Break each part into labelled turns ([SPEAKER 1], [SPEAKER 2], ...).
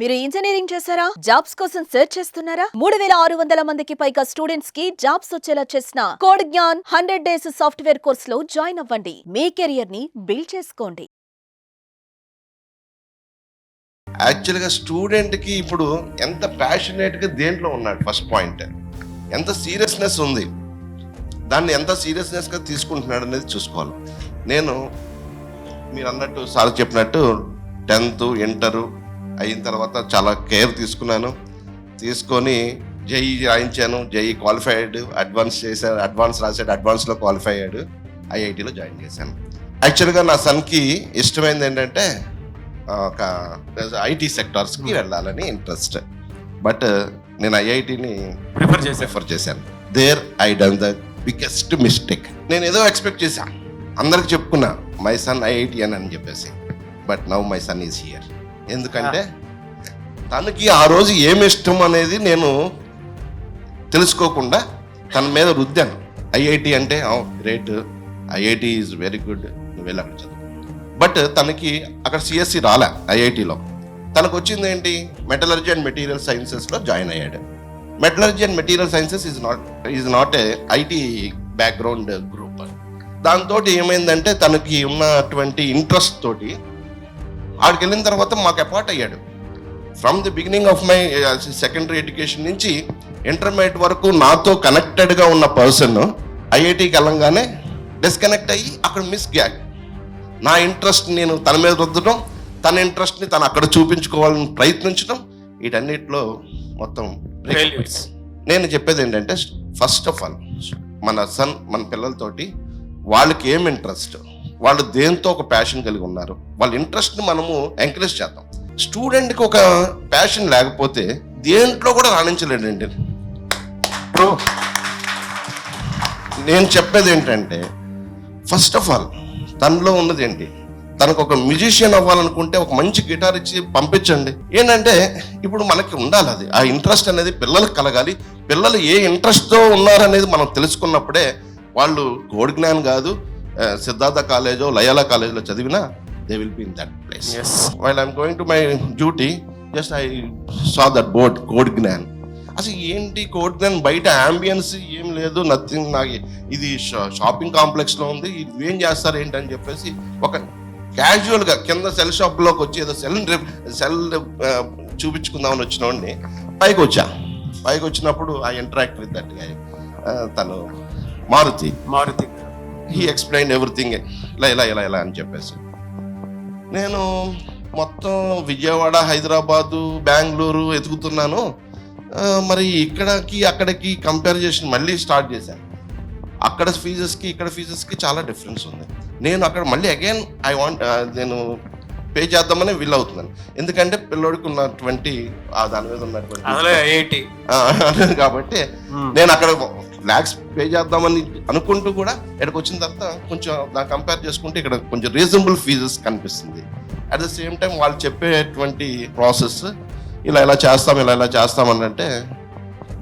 [SPEAKER 1] మీరు ఇంజనీరింగ్ చేశారా? జాబ్స్ కోసం సెర్చ్ చేస్తున్నారా? 3600 మందికి పైగా స్టూడెంట్స్ కి జాబ్స్ వచ్చేలా చేసిన code Gyan 100 days software course లో జాయిన్ అవ్వండి. మీ కెరియర్ ని బిల్డ్ చేసుకోండి.
[SPEAKER 2] యాక్చువల్గా స్టూడెంట్కి ఇప్పుడు ఎంత ప్యాషనేట్గా దేంట్లో ఉన్నాడు, ఫస్ట్ పాయింట్ ఎంత సీరియస్నెస్ ఉంది, దాన్ని ఎంత సీరియస్నెస్గా తీసుకుంటున్నాడు అనేది చూసుకోవాలి. నేను మీరు అన్నట్టు సార్ చెప్పినట్టు 10th ఇంటరు అయిన తర్వాత చాలా కేర్ తీసుకొని జేఈ రాయించాను. జేఈ క్వాలిఫైడ్, అడ్వాన్స్ చేశాను, అడ్వాన్స్ రాశాడు, అడ్వాన్స్లో క్వాలిఫై అయ్యాడు, ఐఐటీలో జాయిన్ చేశాను. యాక్చువల్గా నా సన్కి ఇష్టమైంది ఏంటంటే ఒక ఐటీ సెక్టార్స్కి వెళ్ళాలని ఇంట్రెస్ట్, బట్ నేను ఐఐటిని ప్రిఫర్ చేశాను. There I done the biggest mistake. నేను ఏదో ఎక్స్పెక్ట్ చేశాను, అందరికి చెప్పుకున్నా మై సన్ ఐఐటి అని చెప్పేసి, but now my son is here. ఎందుకంటే తనకి ఆ రోజు ఏమి ఇష్టం అనేది నేను తెలుసుకోకుండా తన మీద రుద్దాను. ఐఐటి అంటే great, IIT is very good, నువ్వు వెళ్ళి అక్కడ చదువు. బట్ తనకి అక్కడ సిఎస్సి రాలే. ఐఐటిలో తనకు వచ్చింది ఏంటి, మెటలర్జీ అండ్ మెటీరియల్ సైన్సెస్లో జాయిన్ అయ్యాడు. Metallurgy and material sciences is not a IT background group. దాంతో ఏమైందంటే తనకి ఉన్నటువంటి ఇంట్రెస్ట్ తోటి ఆడికి వెళ్ళిన తర్వాత మాకు అపార్ట్ అయ్యాడు. From the beginning of my secondary education నుంచి ఇంటర్మీడియట్ వరకు నాతో కనెక్టెడ్గా ఉన్న పర్సన్ ఐఐటికి వెళ్ళంగానే డిస్కనెక్ట్ అయ్యి అక్కడ మిస్ గ్యాక్. నా ఇంట్రెస్ట్ నేను తన మీద రుద్దడం, తన ఇంట్రెస్ట్ని తను అక్కడ చూపించుకోవాలని ప్రయత్నించడం, వీటన్నిటిలో మొత్తం నేను చెప్పేది ఏంటంటే, ఫస్ట్ ఆఫ్ ఆల్ మన పిల్లలతోటి వాళ్ళకి ఏం ఇంట్రెస్ట్, వాళ్ళు దేంతో ఒక ప్యాషన్ కలిగి ఉన్నారు, వాళ్ళ ఇంట్రెస్ట్ని మనము ఎంకరేజ్ చేద్దాం. స్టూడెంట్కి ఒక ప్యాషన్ లేకపోతే దేంట్లో కూడా రాణించలేడండి. నేను చెప్పేది ఏంటంటే, ఫస్ట్ ఆఫ్ ఆల్ తనలో ఉన్నది ఏంటి, తనకు ఒక మ్యూజిషియన్ అవ్వాలనుకుంటే ఒక మంచి గిటార్ ఇచ్చి పంపించండి. ఏంటంటే ఇప్పుడు మనకి ఉండాలి అది, ఆ ఇంట్రెస్ట్ అనేది పిల్లలకు కలగాలి. పిల్లలు ఏ ఇంట్రెస్ట్తో ఉన్నారనేది మనం తెలుసుకున్నప్పుడే వాళ్ళు కోడ్ జ్ఞాన్ కాదు, సిద్ధార్థ కాలేజో లయాలా కాలేజ్లో చదివినా they will be in that place. While I'm going to my duty, just I saw that board code Gyan. అసలు ఏంటి కోడ్ జ్ఞాన్, బయట అంబియన్స్ ఏం లేదు, నథింగ్. నాకు ఇది షాపింగ్ కాంప్లెక్స్లో ఉంది, ఇది ఏం చేస్తారు ఏంటని చెప్పేసి ఒక క్యాజువల్గా కింద సెల్ షాప్లోకి వచ్చి ఏదో సెల్ చూపించుకుందామని వచ్చినోడిని పైకి వచ్చినప్పుడు I interact with that guy. తను మారుతి హీ ఎక్స్ప్లెయిన్ ఎవ్రీథింగ్ ఇలా అని చెప్పేసి, నేను మొత్తం విజయవాడ, హైదరాబాదు, బెంగళూరు ఎతుకుతున్నాను. మరి అక్కడికి కంపేర్ చేసి మళ్ళీ స్టార్ట్ చేశాను. అక్కడ ఫీజెస్కి ఇక్కడ ఫీజెస్కి చాలా డిఫరెన్స్ ఉంది. నేను అక్కడ మళ్ళీ అగైన్ నేను పే చేద్దామని వీల్ అవుతున్నాను. ఎందుకంటే పిల్లోడికి ఉన్నటువంటి దాని మీద ఉన్నటువంటి కాబట్టి నేను అక్కడ లాక్స్ పే చేద్దామని అనుకుంటూ కూడా ఇక్కడికి వచ్చిన తర్వాత కొంచెం దాన్ని కంపేర్ చేసుకుంటే ఇక్కడ కొంచెం రీజనబుల్ ఫీజెస్ కనిపిస్తుంది. అట్ ద సేమ్ టైం వాళ్ళు చెప్పేటువంటి ప్రాసెస్ ఇలా చేస్తామని అంటే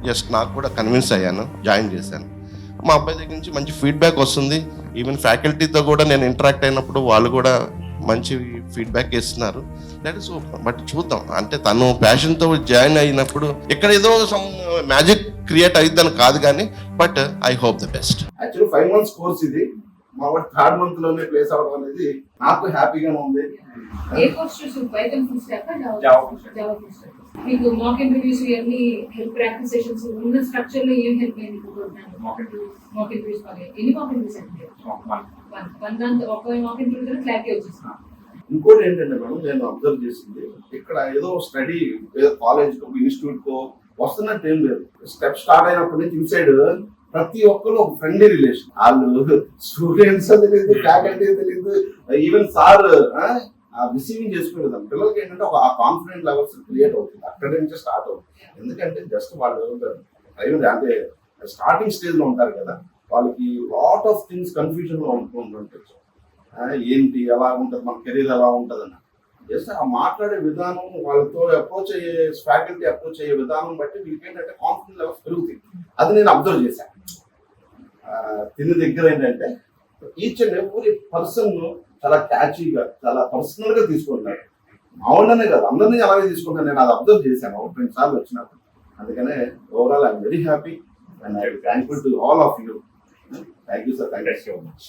[SPEAKER 2] జస్ట్ నాకు కూడా కన్విన్స్ అయ్యాను, జాయిన్ చేశాను. మా అబ్బాయి దగ్గర నుంచి మంచి ఫీడ్బ్యాక్ వస్తుంది. ఈవెన్ ఫ్యాకల్టీతో కూడా నేను ఇంటరాక్ట్ అయినప్పుడు వాళ్ళు కూడా మంచి ఫీడ్బ్యాక్ ఇస్తున్నారు. That is super. బట్ చూద్దాం, అంటే తను ప్యాషన్తో జాయిన్ అయినప్పుడు ఇక్కడ ఏదో సమ్ మ్యాజిక్ క్రియేట్ అయిద్దని కాదు కానీ, but I hope the best.
[SPEAKER 3] Actually 5 months course ఇది. మా వాడు 3rd month లోనే ప్లేస్ అవ్వడం అనేది నాకు హ్యాపీగా ఉంది.
[SPEAKER 4] ఏ కోర్స్ చూసి Python full stock Java full stock మీకు మాక్ ఇంటర్వ్యూస్ ఇవన్నీ హెల్ప్ ప్రాక్టీస్ సెషన్స్ ఉన్న స్ట్రక్చర్ లో ఏం హెల్ప్ అయింది? మాక్ ఇంటర్వ్యూస్ పడే ఎన్ని మాక్ ఇంటర్వ్యూస్ అంటే వన్ దాంతో ఒక మాక్ ఇంటర్వ్యూ క్లారిటీ వచ్చేసింది.
[SPEAKER 3] ఇంకోటి ఏంటంటే మేడం, నేను అబ్జర్వ్ చేసింది, ఇక్కడ ఏదో స్టడీ ఏదో కాలేజ్ కో ఇన్స్టిట్యూట్ కో వస్తున్నట్టు ఏం లేదు. స్టెప్ స్టార్ట్ అయినప్పటి నుంచి ఇన్సైడ్ ప్రతి ఒక్కరు ఒక ఫ్రెండ్లీ రిలేషన్. వాళ్ళు స్టూడెంట్స్ తెలియదు, ఫ్యాకల్టీ తెలియదు, ఈవెన్ సార్ రిసీవింగ్ చేసుకునే విధానం పిల్లలకి ఏంటంటే ఒక కాన్ఫిడెంట్ లెవెల్స్ క్రియేట్ అవుతుంది. అక్కడి నుంచే స్టార్ట్ అవుతుంది. ఎందుకంటే జస్ట్ వాళ్ళు ప్రైమరీ అంటే స్టార్టింగ్ స్టేజ్ లో ఉంటారు కదా, వాళ్ళకి లాట్ ఆఫ్ థింగ్స్ కన్ఫ్యూజన్ లో ఉంటుండొచ్చు. ఏంటి ఎలా ఉంటుంది, మన కెరీర్ ఎలా ఉంటుంది అని జస్ట్ ఆ మాట్లాడే విధానం, వాళ్ళతో అప్రోచ్ అయ్యే ఫ్యాకల్టీ అప్రోచ్ అయ్యే విధానం బట్టి వీళ్ళకి ఏంటంటే కాన్ఫిడెన్స్ లెవెల్స్ పెరుగుతాయి. అది నేను అబ్జర్వ్ చేశాను. తిని దగ్గర ఏంటంటే ఈచ్ అండ్ ఎవ్రీ పర్సన్ చాలా క్యాచీగా, చాలా పర్సనల్ గా తీసుకుంటున్నారు. మామూలుగానే కాదు అందరినీ అలాగే తీసుకుంటాను. నేను అది అబ్జర్వ్ చేశాను ఒక 2 సార్లు వచ్చినప్పుడు. అందుకనే overall I'm very happy and I thankful to all of you. Thank you sir, thank you so much.